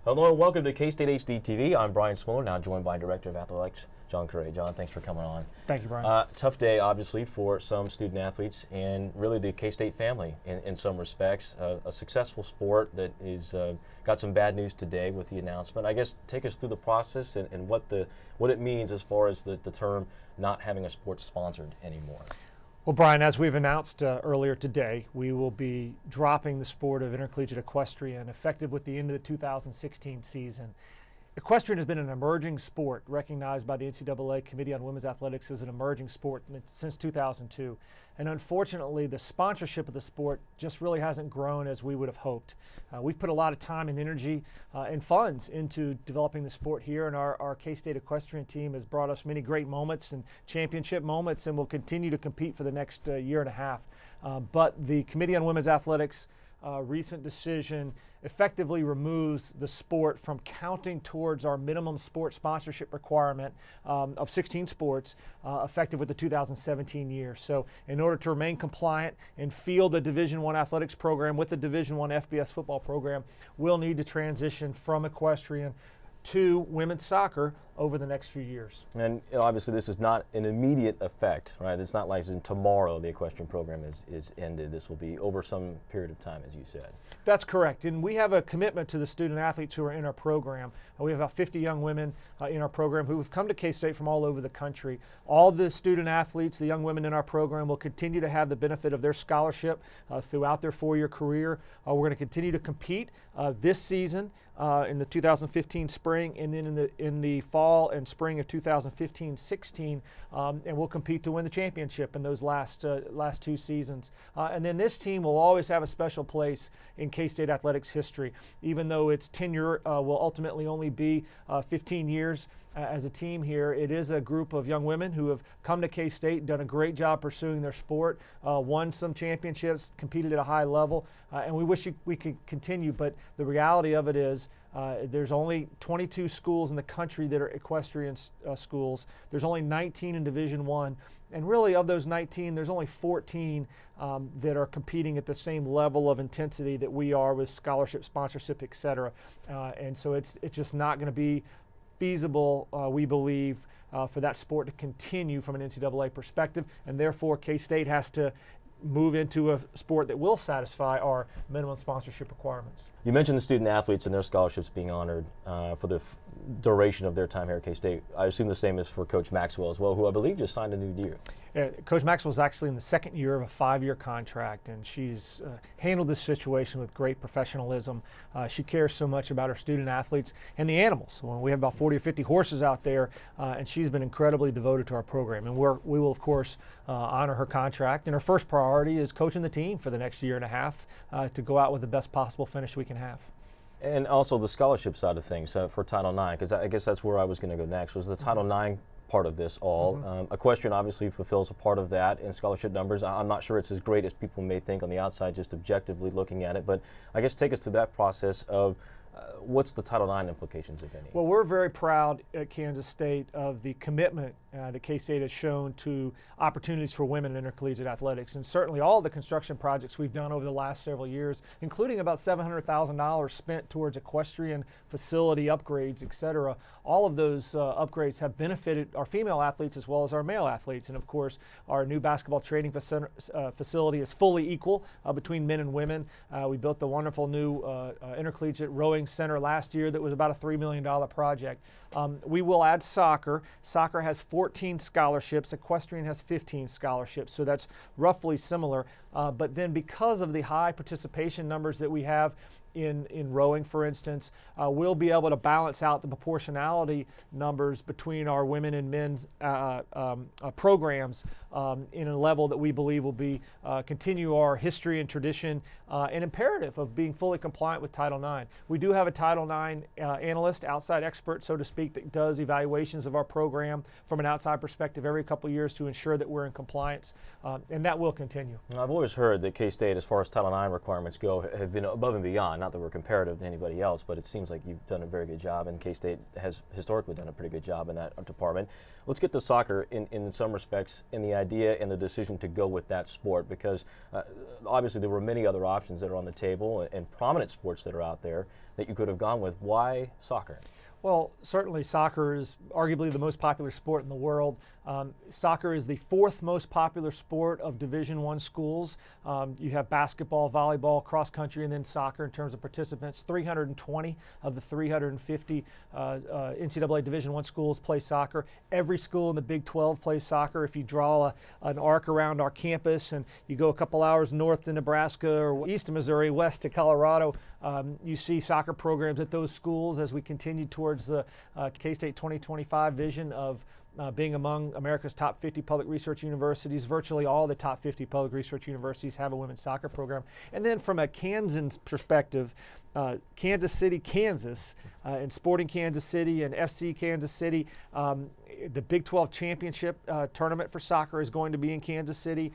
Hello and welcome to K-State HD TV. I'm Brian Smoller, now joined by Director of Athletics, John Currie. John, thanks for coming on. Thank you, Brian. Tough day, obviously, for some student athletes and really the K-State family in some respects. A successful sport that is got some bad news today with the announcement. I guess take us through the process and what it means as far as the term not having a sport sponsored anymore. Well, Brian, as we've announced earlier today, we will be dropping the sport of intercollegiate equestrian effective with the end of the 2016 season. Equestrian has been an emerging sport recognized by the NCAA Committee on Women's Athletics as an emerging sport since 2002. And unfortunately, the sponsorship of the sport just really hasn't grown as we would have hoped. We've put a lot of time and energy and funds into developing the sport here, and our K-State equestrian team has brought us many great moments and championship moments, and will continue to compete for the next year and a half. But the Committee on Women's Athletics recent decision effectively removes the sport from counting towards our minimum sport sponsorship requirement of 16 sports effective with the 2017 year. So in order to remain compliant and field a Division I athletics program with the Division I FBS football program, we'll need to transition from equestrian to women's soccer over the next few years. And obviously this is not an immediate effect, right? It's not like tomorrow the equestrian program is ended. This will be over some period of time, as you said. That's correct. And we have a commitment to the student athletes who are in our program. We have about 50 young women in our program who have come to K-State from all over the country. All the student athletes, the young women in our program, will continue to have the benefit of their scholarship throughout their four-year career. We're going to continue to compete this season in the 2015 spring, and then in the fall and spring of 2015-16, and we'll compete to win the championship in those last two seasons. And then this team will always have a special place in K-State athletics history, even though its tenure will ultimately only be 15 years. As a team here, it is a group of young women who have come to K-State, done a great job pursuing their sport, won some championships, competed at a high level, and we wish we could continue, but the reality of it is there's only 22 schools in the country that are equestrian schools. There's only 19 in Division I, and really of those 19, there's only 14 that are competing at the same level of intensity that we are with scholarship, sponsorship, et cetera. And so it's just not going to be feasible, we believe, for that sport to continue from an NCAA perspective, and therefore K-State has to move into a sport that will satisfy our minimum sponsorship requirements. You mentioned the student athletes and their scholarships being honored for the duration of their time here at K-State. I assume the same is for Coach Maxwell as well, who I believe just signed a new deal. Coach Maxwell is actually in the second year of a 5-year contract, and she's handled this situation with great professionalism. She cares so much about her student athletes and the animals. Well, we have about 40 or 50 horses out there, and she's been incredibly devoted to our program. And we will, of course, honor her contract. And her first priority is coaching the team for the next year and a half to go out with the best possible finish we can have. And also the scholarship side of things for Title IX, because I guess that's where I was going to go next, was the Title IX part of this all. Equestrian obviously fulfills a part of that in scholarship numbers. I'm not sure it's as great as people may think on the outside, just objectively looking at it, but I guess take us through that process of what's the Title IX implications, if any? Well, we're very proud at Kansas State of the commitment that K-State has shown to opportunities for women in intercollegiate athletics. And certainly all the construction projects we've done over the last several years, including about $700,000 spent towards equestrian facility upgrades, et cetera, all of those upgrades have benefited our female athletes as well as our male athletes. And of course, our new basketball training facility is fully equal between men and women. We built the wonderful new intercollegiate rowing center last year that was about a $3 million project. We will add soccer. Soccer has 14 scholarships. Equestrian has 15 scholarships, so that's roughly similar. But then because of the high participation numbers that we have in rowing, for instance, we'll be able to balance out the proportionality numbers between our women and men's programs in a level that we believe will be continue our history and tradition and imperative of being fully compliant with Title IX. We do have a Title IX analyst, outside expert, so to speak, that does evaluations of our program from an outside perspective every couple of years to ensure that we're in compliance, and that will continue. I've always heard that K-State, as far as Title IX requirements go, have been above and beyond. not that we're comparative to anybody else, but it seems like you've done a very good job, and K-State has historically done a pretty good job in that department. Let's get to soccer in some respects, in the idea and the decision to go with that sport, because obviously there were many other options that are on the table and prominent sports that are out there that you could have gone with. Why soccer? Well, certainly soccer is arguably the most popular sport in the world. Soccer is the fourth most popular sport of Division I schools. You have basketball, volleyball, cross country, and then soccer in terms of participants. 320 of the 350 NCAA Division I schools play soccer. Every school in the Big 12 plays soccer. If you draw an arc around our campus and you go a couple hours north to Nebraska or east to Missouri, west to Colorado, you see soccer programs at those schools as we continue towards the K-State 2025 vision of being among America's top 50 public research universities. Virtually all the top 50 public research universities have a women's soccer program. And then from a Kansan perspective, Kansas City, Kansas, and Sporting Kansas City and FC Kansas City, the Big 12 championship tournament for soccer is going to be in Kansas City.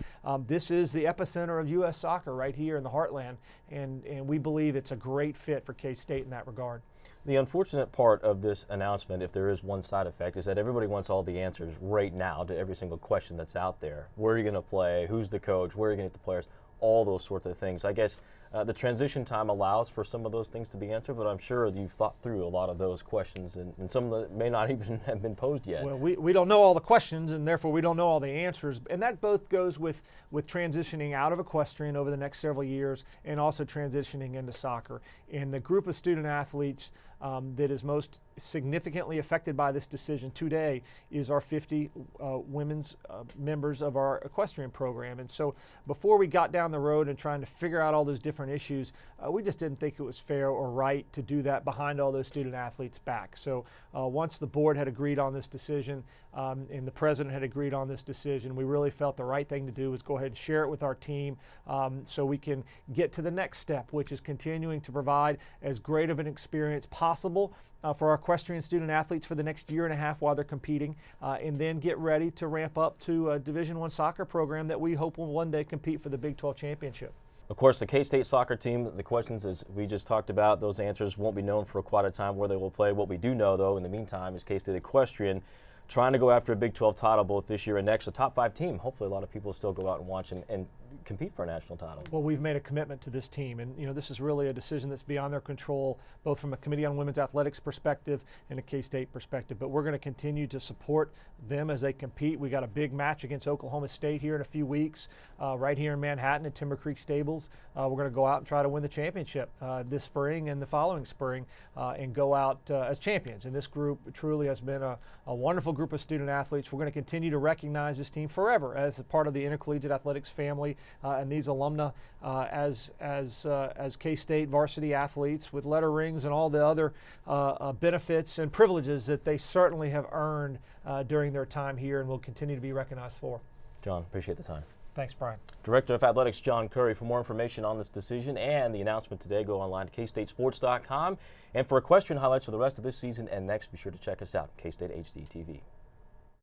This is the epicenter of U.S. soccer right here in the heartland, and we believe it's a great fit for K-State in that regard. The unfortunate part of this announcement, if there is one side effect, is that everybody wants all the answers right now to every single question that's out there. Where are you going to play? Who's the coach? Where are you going to get the players? All those sorts of things. I guess the transition time allows for some of those things to be answered, but I'm sure you've thought through a lot of those questions, and some that may not even have been posed yet. Well, we don't know all the questions, and therefore we don't know all the answers. And that both goes with transitioning out of equestrian over the next several years and also transitioning into soccer. And the group of student athletes that is most significantly affected by this decision today is our 50 women's members of our equestrian program. And so before we got down the road and trying to figure out all those different issues, we just didn't think it was fair or right to do that behind all those student athletes' back. So once the board had agreed on this decision and the president had agreed on this decision, we really felt the right thing to do was go ahead and share it with our team so we can get to the next step, which is continuing to provide as great of an experience possible for our equestrian student athletes for the next year and a half while they're competing, and then get ready to ramp up to a Division I soccer program that we hope will one day compete for the Big 12 championship. Of course, the K-State soccer team, the questions, as we just talked about, those answers won't be known for quite a time where they will play. What we do know, though, in the meantime, is K-State equestrian trying to go after a Big 12 title both this year and next. A top 5 team. Hopefully a lot of people will still go out and watch and compete for a national title. Well, we've made a commitment to this team, and this is really a decision that's beyond their control, both from a Committee on Women's Athletics perspective and a K-State perspective. But we're going to continue to support them as they compete. We got a big match against Oklahoma State here in a few weeks, right here in Manhattan at Timber Creek Stables. We're going to go out and try to win the championship this spring and the following spring, and go out as champions. And this group truly has been a wonderful group of student athletes. We're going to continue to recognize this team forever as a part of the intercollegiate athletics family. And these alumna as K-State varsity athletes with letter rings and all the other benefits and privileges that they certainly have earned during their time here and will continue to be recognized for. John, appreciate the time. Thanks, Brian. Director of Athletics John Currie. For more information on this decision and the announcement today, go online to kstatesports.com. And for equestrian highlights for the rest of this season and next, be sure to check us out, K-State HD TV.